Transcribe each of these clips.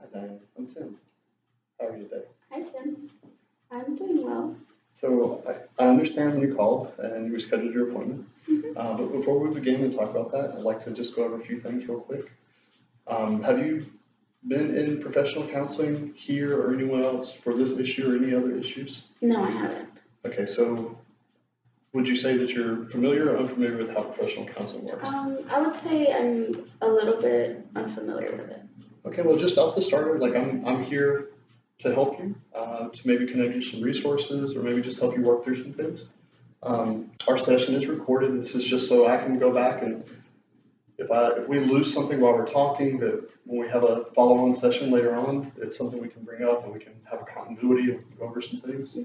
Hi, Diane. I'm Tim. How are you today? Hi, Tim. I'm doing well. So I understand you called and you rescheduled your appointment. But before we begin and talk about that, I'd like to just go over a few things real quick. Have you been in professional counseling here or anyone else for this issue or any other issues? No, I haven't. Okay, so would you say that you're familiar or unfamiliar with how professional counseling works? I would say I'm a little bit unfamiliar with it. Okay, well, just off the starter, like I'm here to help you, to maybe connect you some resources or maybe just help you work through some things. Our session is recorded. This is just so I can go back and if we lose something while we're talking, that when we have a follow-on session later on, it's something we can bring up and we can have a continuity and go over some things.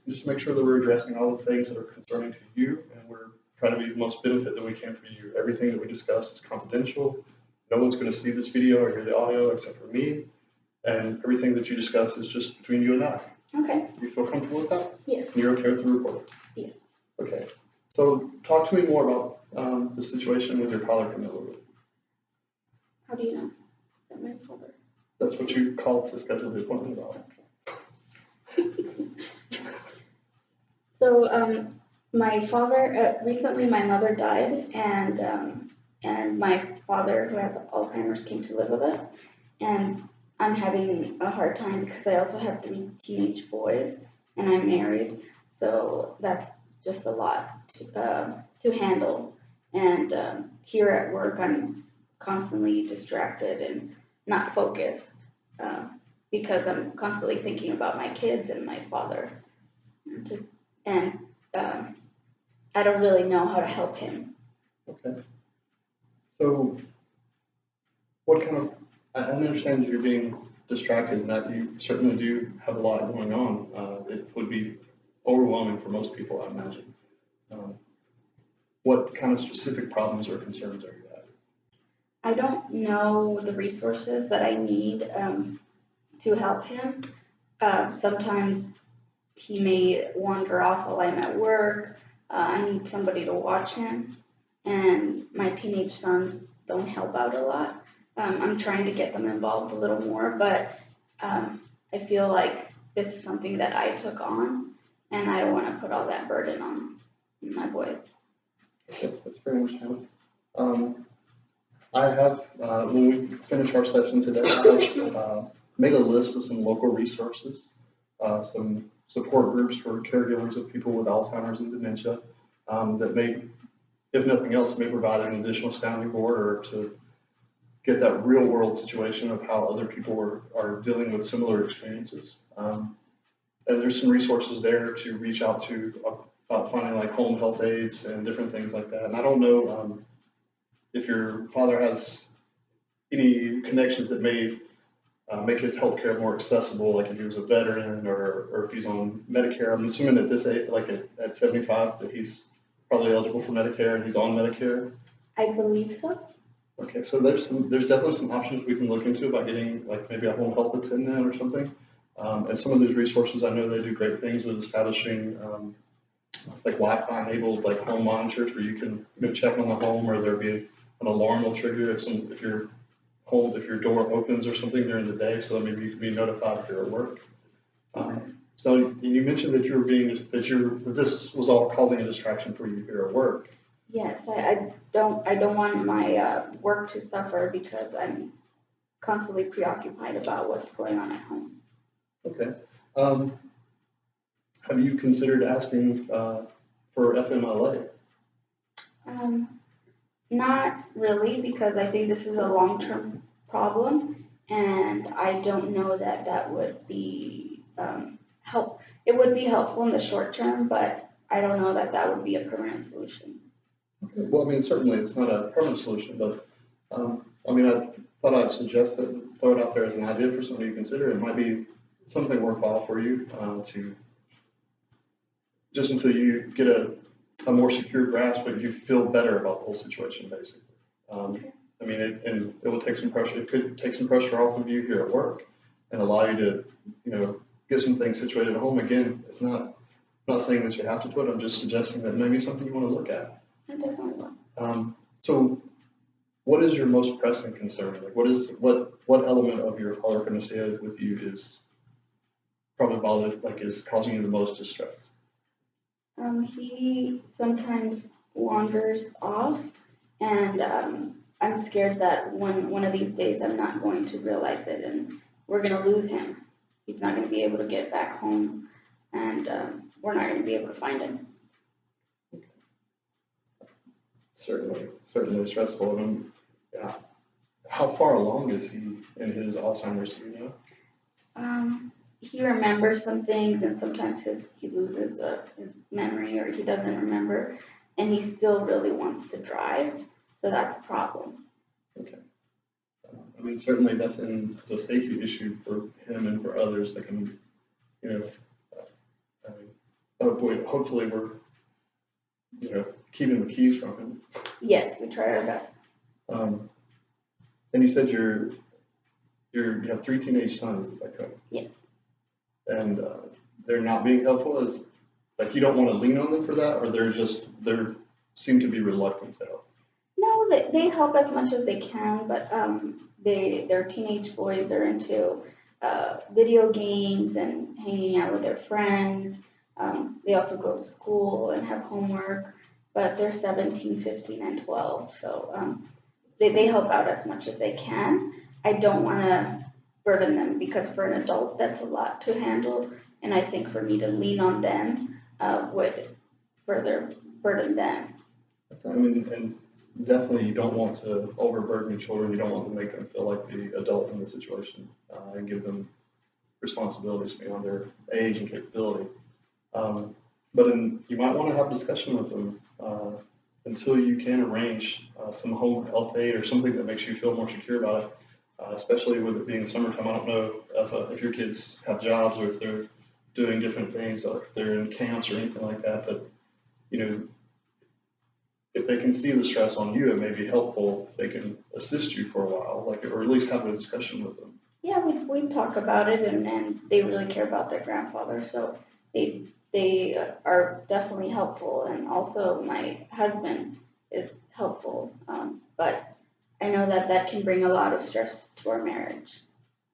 Just to make sure that we're addressing all the things that are concerning to you and we're trying to be the most benefit that we can for you. Everything that we discuss is confidential. No one's going to see this video or hear the audio except for me. And everything that you discuss is just between you and I. Okay. You feel comfortable with that? Yes. And you're okay with the recording? Yes. Okay. So talk to me more about the situation with your father coming over. How do you know that my father? That's what you called to schedule the appointment about. So, my father, recently my mother died and my father who has Alzheimer's came to live with us, and I'm having a hard time because I also have 3 teenage boys and I'm married, so that's just a lot to handle. And here at work, I'm constantly distracted and not focused because I'm constantly thinking about my kids and my father. Just and I don't really know how to help him. Okay. So what kind of, I understand you're being distracted and that you certainly do have a lot going on. It would be overwhelming for most people, I imagine. What kind of specific problems or concerns are you having? I don't know the resources that I need to help him. Sometimes he may wander off while I'm at work. I need somebody to watch him, and my teenage sons don't help out a lot. I'm trying to get them involved a little more, but I feel like this is something that I took on, and I don't want to put all that burden on my boys. Okay, that's very understandable. I have, when we finish our session today, I have made a list of some local resources, some support groups for caregivers of people with Alzheimer's and dementia that may, if nothing else, may provide an additional sounding board or to get that real world situation of how other people are dealing with similar experiences. And there's some resources there to reach out to about finding like home health aides and different things like that. And I don't know if your father has any connections that may make his healthcare more accessible, like if he was a veteran or if he's on Medicare. I'm assuming at this age, like at 75, that he's probably eligible for Medicare and he's on Medicare. I believe so. Okay, so there's definitely some options we can look into about getting like maybe a home health attendant or something. And some of those resources, I know they do great things with establishing like Wi-Fi enabled like home monitors where you can check on the home, or there'll be an alarm will trigger if your door opens or something during the day, so that maybe you can be notified if you're at work. So you mentioned that this was all causing a distraction for you here at work. Yes, I don't want my work to suffer because I'm constantly preoccupied about what's going on at home. Okay. Have you considered asking for FMLA? Not really, because I think this is a long-term problem, and I don't know that that would be help. It would be helpful in the short term, but I don't know that that would be a permanent solution. Okay. Well, I mean, certainly it's not a permanent solution, but I mean, I thought I'd suggest that, throw it out there as an idea for somebody to consider. It might be something worthwhile for you to just until you get a more secure grasp, but you feel better about the whole situation, basically. I mean, it will take some pressure. It could take some pressure off of you here at work and allow you to, get some things situated at home. Again, it's not saying that you have to I'm just suggesting that maybe something you want to look at. I definitely will. So what is your most pressing concern? Like, what element of your father coming to stay with you is probably is causing you the most distress? He sometimes wanders off, and I'm scared that one of these days I'm not going to realize it, and we're gonna lose him. He's not gonna be able to get back home, and we're not gonna be able to find him. Certainly stressful. And yeah, how far along is he in his Alzheimer's? Do you know? He remembers some things, and sometimes he loses his memory or he doesn't remember, and he still really wants to drive, so that's a problem. Okay. I mean, certainly it's a safety issue for him and for others that can, you know, I mean, hopefully we're, keeping the keys from him. Yes, we try our best. And you said you have 3 teenage sons, is that correct? Yes. And they're not being helpful, is like you don't want to lean on them for that, or they seem to be reluctant to help? No, they help as much as they can, but they're teenage boys. They're into video games and hanging out with their friends. They also go to school and have homework, but they're 17, 15, and 12, so they help out as much as they can. I don't want to burden them because for an adult that's a lot to handle, and I think for me to lean on them would further burden them. I mean, and definitely you don't want to overburden your children. You don't want to make them feel like the adult in the situation and give them responsibilities beyond their age and capability. But you might want to have a discussion with them until you can arrange some home health aid or something that makes you feel more secure about it. Especially with it being summertime, I don't know if your kids have jobs or if they're doing different things, like if they're in camps or anything like that. But if they can see the stress on you, it may be helpful if they can assist you for a while, or at least have a discussion with them. Yeah, we talk about it, and they really care about their grandfather, so they are definitely helpful, and also my husband is helpful, but I know that can bring a lot of stress to our marriage.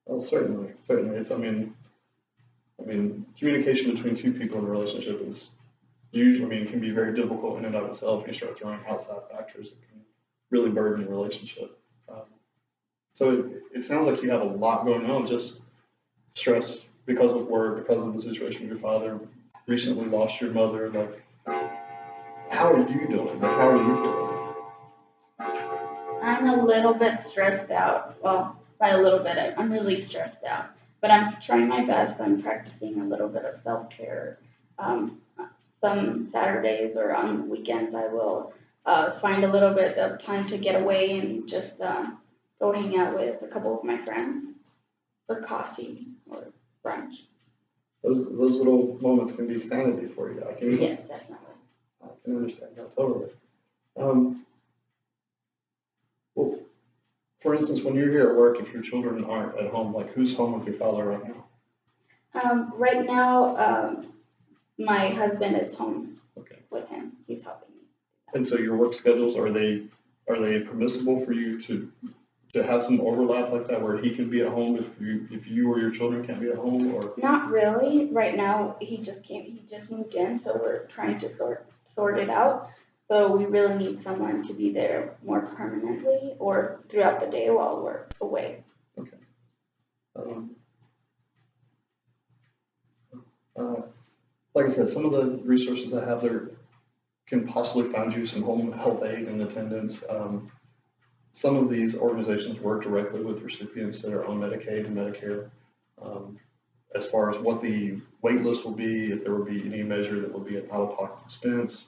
Well, certainly. It's, I mean, communication between two people in a relationship is usually, can be very difficult in and of itself. You start throwing outside factors that can really burden the relationship. So it sounds like you have a lot going on, just stress because of work, because of the situation with your father, recently lost your mother. Like, how are you doing? Like, how are you feeling? I'm a little bit stressed out. Well, by a little bit, I'm really stressed out. But I'm trying my best. I'm practicing a little bit of self-care. Some Saturdays or on weekends, I will find a little bit of time to get away and just go hang out with a couple of my friends for coffee or brunch. Those little moments can be sanity for you. Yes, definitely. I can understand that totally. Well, for instance, when you're here at work, if your children aren't at home, like who's home with your father right now? Right now, my husband is home with him. He's helping me. And so your work schedules, are they permissible for you to have some overlap like that, where he can be at home if you or your children can't be at home, or? Not really. Right now, he just moved in, so we're trying to sort it out. So we really need someone to be there more permanently or throughout the day while we're away. Okay. Like I said, some of the resources I have there can possibly find you some home health aid and attendance. Some of these organizations work directly with recipients that are on Medicaid and Medicare. As far as what the wait list will be, if there will be any measure that will be an out-of-pocket expense.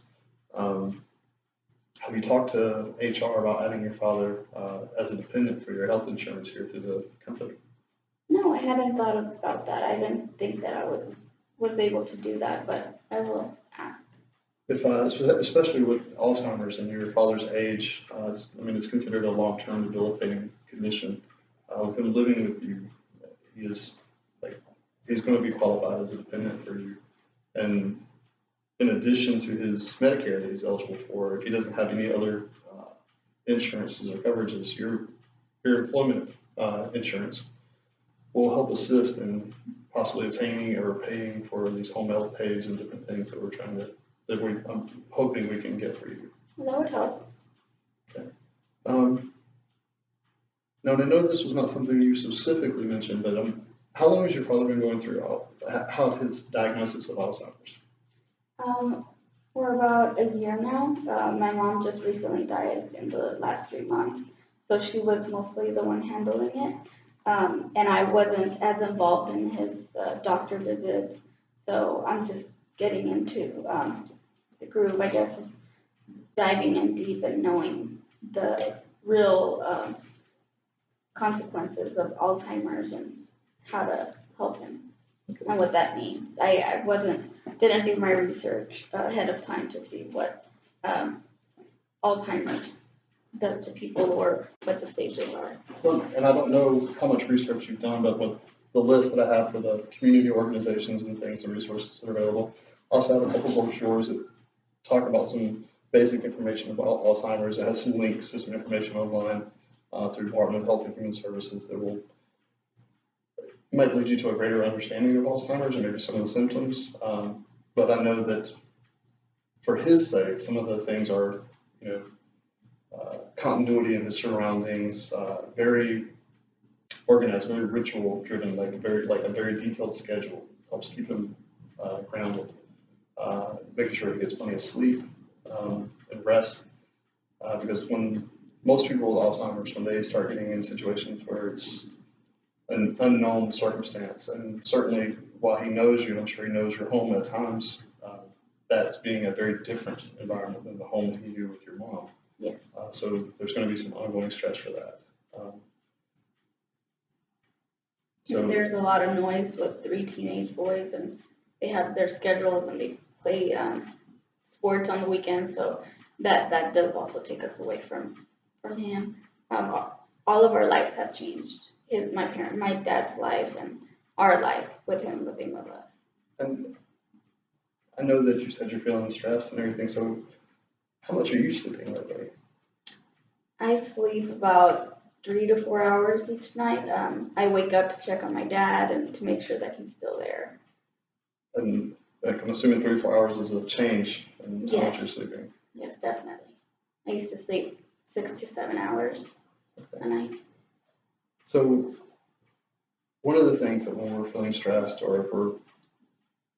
Have you talked to HR about adding your father as a dependent for your health insurance here through the company? No, I hadn't thought about that. I didn't think that I was able to do that, but I will ask. If, especially with Alzheimer's and your father's age, it's considered a long-term debilitating condition. With him living with you, he's going to be qualified as a dependent for you. And in addition to his Medicare that he's eligible for, if he doesn't have any other insurances or coverages, your employment insurance will help assist in possibly obtaining or paying for these home health aides and different things that I'm hoping we can get for you. That would help. Now, and I know this was not something you specifically mentioned, but how long has your father been going through his diagnosis of Alzheimer's? For about a year now. My mom just recently died in the last 3 months, so she was mostly the one handling it. And I wasn't as involved in his doctor visits, so I'm just getting into the groove, I guess, of diving in deep and knowing the real consequences of Alzheimer's and how to help him and what that means. I didn't do my research ahead of time to see what Alzheimer's does to people or what the stages are. Well, and I don't know how much research you've done, but with the list that I have for the community organizations and things and resources that are available, I also have a couple brochures that talk about some basic information about Alzheimer's. It has some links to some information online through Department of Health and Human Services that might lead you to a greater understanding of Alzheimer's and maybe some of the symptoms. But I know that for his sake, some of the things are, continuity in his surroundings, very organized, very ritual driven, like a very detailed schedule helps keep him grounded. Making sure he gets plenty of sleep and rest, because when most people with Alzheimer's, when they start getting in situations where it's an unknown circumstance, and certainly while he knows you, I'm sure he knows your home at times, that's being a very different environment than the home that he knew with your mom. Yes. So there's going to be some ongoing stress for that. So there's a lot of noise with 3 teenage boys, and they have their schedules and they play sports on the weekends. So that does also take us away from him. All of our lives have changed. My dad's life and our life with him living with us. And I know that you said you're feeling stressed and everything. So how much are you sleeping lately? I sleep about 3 to 4 hours each night. I wake up to check on my dad and to make sure that he's still there. And I'm assuming 3 to 4 hours is a change in how much Yes. you're sleeping. Yes, definitely. I used to sleep 6 to 7 hours a night. So one of the things that when we're feeling stressed or if we're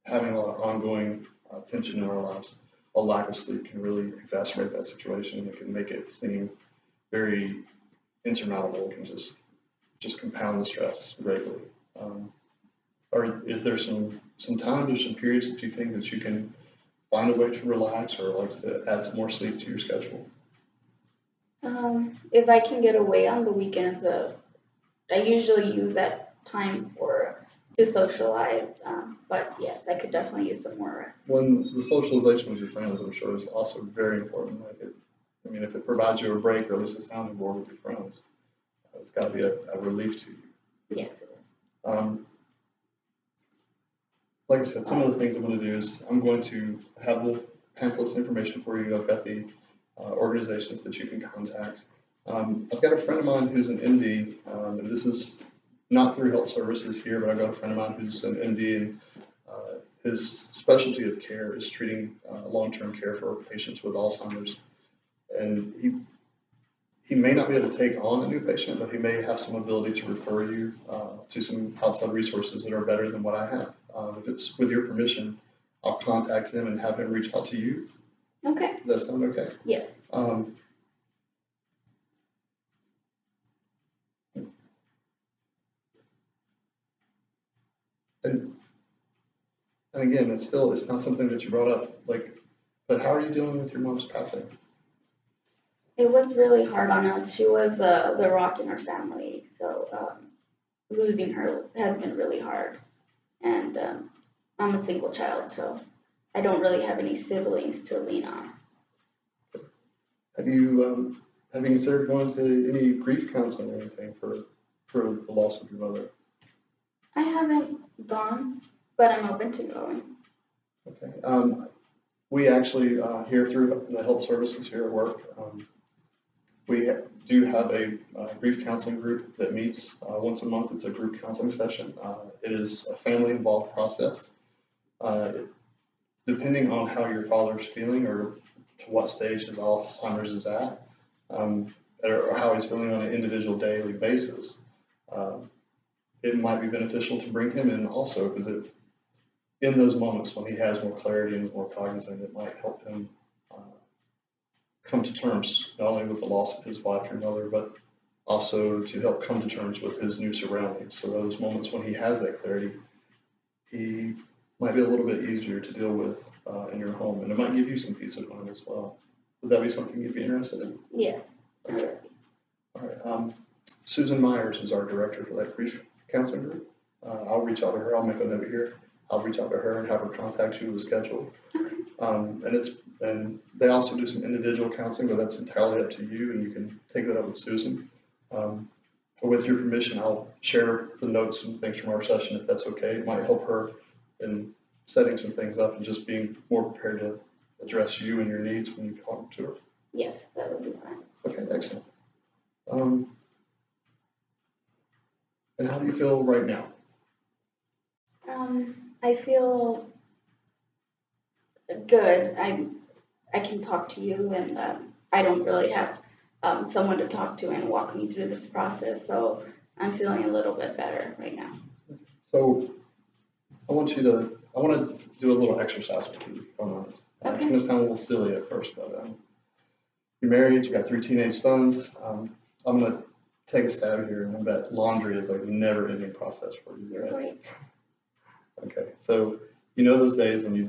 having a lot of ongoing tension in our lives, a lack of sleep can really exacerbate that situation. It can make it seem very insurmountable. It can just compound the stress greatly. Or if there's some times or some periods that you think that you can find a way to relax or like to add some more sleep to your schedule? If I can get away on the weekends, I usually use that time to socialize. But yes, I could definitely use some more rest. When the socialization with your friends, I'm sure, is also very important. If it provides you a break or at least a sounding board with your friends, it's got to be a relief to you. Yes, it is. Like I said, some of the things I'm going to do is I'm going to have the pamphlets information for you. I've got the organizations that you can contact. I've got a friend of mine who's an MD, and this is not through health services here, but I've got a friend of mine who's an MD, and his specialty of care is treating long-term care for patients with Alzheimer's. And he may not be able to take on a new patient, but he may have some ability to refer you to some outside resources that are better than what I have. If it's with your permission, I'll contact him and have him reach out to you. Okay. Does that sound okay? Yes. And again, it's not something that you brought up, but how are you dealing with your mom's passing? It was really hard on us. She was the rock in our family, so losing her has been really hard. And I'm a single child, so I don't really have any siblings to lean on. Have you considered going to any grief counseling or anything for the loss of your mother? I haven't gone, but I'm open to going. Okay. We actually here through the health services here at work, We do have a grief counseling group that meets once a month. It's a group counseling session. It is a family-involved process. Depending on how your father's feeling or to what stage his Alzheimer's is at, or how he's feeling on an individual daily basis, it might be beneficial to bring him in also, because in those moments when he has more clarity and is more cognizant, it might help him come to terms not only with the loss of his wife or mother, but also to help come to terms with his new surroundings. So those moments when he has that clarity, he might be a little bit easier to deal with in your home, and it might give you some peace of mind as well. Would that be something you'd be interested in? Yes. Okay. All right. Susan Myers is our director for that grief counseling group. I'll reach out to her. I'll make a note here. I'll reach out to her and have her contact you with a schedule. And they also do some individual counseling, but that's entirely up to you, and you can take that up with Susan. With your permission, I'll share the notes and things from our session if that's okay. It might help her in setting some things up and just being more prepared to address you and your needs when you talk to her. Yes, that would be fine. Okay, excellent. And how do you feel right now? I feel good. I can talk to you, and I don't really have someone to talk to and walk me through this process, so I'm feeling a little bit better right now. So I want to do a little exercise with you for a moment. It's going to sound a little silly at first, but you're married, you've got 3 teenage sons. I'm going to take a stab here, and I bet laundry is like a never-ending process for you, right? Right. Okay, so you know those days when you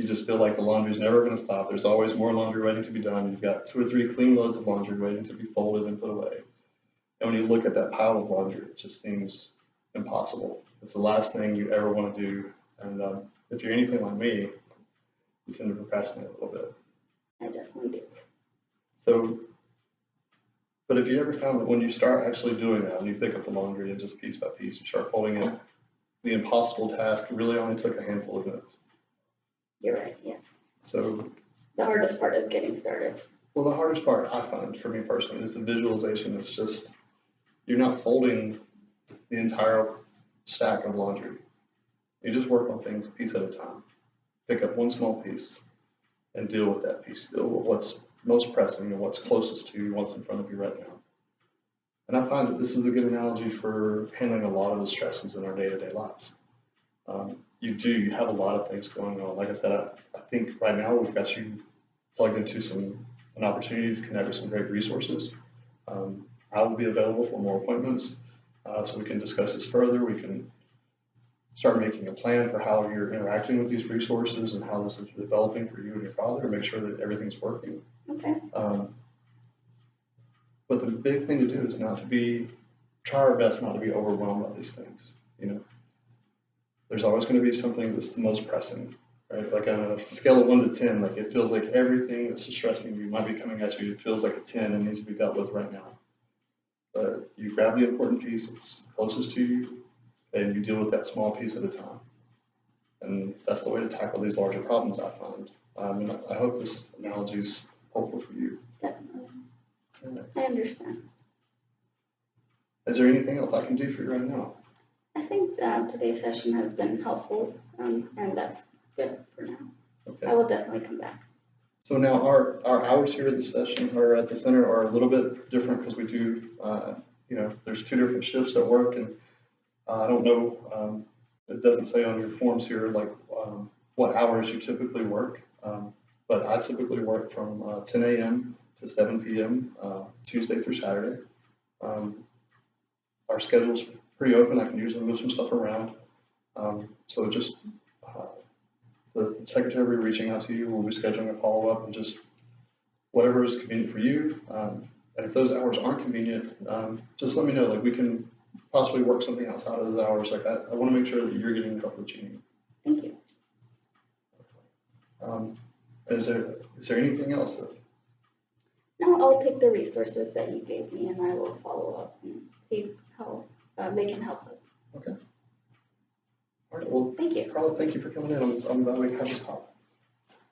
just feel like the laundry's never going to stop. There's always more laundry waiting to be done. You've got 2 or 3 clean loads of laundry waiting to be folded and put away. And when you look at that pile of laundry, it just seems impossible. It's the last thing you ever want to do. And if you're anything like me, you tend to procrastinate a little bit. I definitely do. So, but if you ever found that when you start actually doing that, when you pick up the laundry and just piece by piece, you start folding it, the impossible task really only took a handful of minutes. You're right, yes. So the hardest part is getting started. Well, the hardest part I find for me personally is the visualization. It's just, you're not folding the entire stack of laundry. You just work on things a piece at a time. Pick up one small piece and deal with that piece. Deal with what's most pressing and what's closest to you, what's in front of you right now. And I find that this is a good analogy for handling a lot of the stresses in our day-to-day lives. You have a lot of things going on. Like I said, I think right now we've got you plugged into an opportunity to connect with some great resources. I will be available for more appointments, so we can discuss this further. We can start making a plan for how you're interacting with these resources and how this is developing for you and your father, and make sure that everything's working. Okay. But the big thing to do is try our best not to be overwhelmed by these things. There's always going to be something that's the most pressing, right? Like on a scale of 1 to 10, like it feels like everything that's stressing you might be coming at you. It feels like a 10 and needs to be dealt with right now. But you grab the important piece that's closest to you, and you deal with that small piece at a time. And that's the way to tackle these larger problems, I find. And I hope this analogy is helpful for you. Definitely. Yeah. I understand. Is there anything else I can do for you right now? I think today's session has been helpful, and that's good for now. Okay. I will definitely come back. So now our hours here at the session or at the center are a little bit different because we do, there's 2 different shifts at work, and I don't know, it doesn't say on your forms here like what hours you typically work, but I typically work from 10 a.m. to 7 p.m. Tuesday through Saturday. Our schedule's pretty open. I can usually move some stuff around. So just the secretary will be reaching out to you. We'll be scheduling a follow-up and just whatever is convenient for you. And if those hours aren't convenient, just let me know. Like we can possibly work something outside of those hours. Like I want to make sure that you're getting the help that you need. Thank you. Is there anything else that? No, I'll take the resources that you gave me, and I will follow up and see how they can help us. Okay. All right. Well, thank you. Carla, thank you for coming in. I'm glad we had this talk.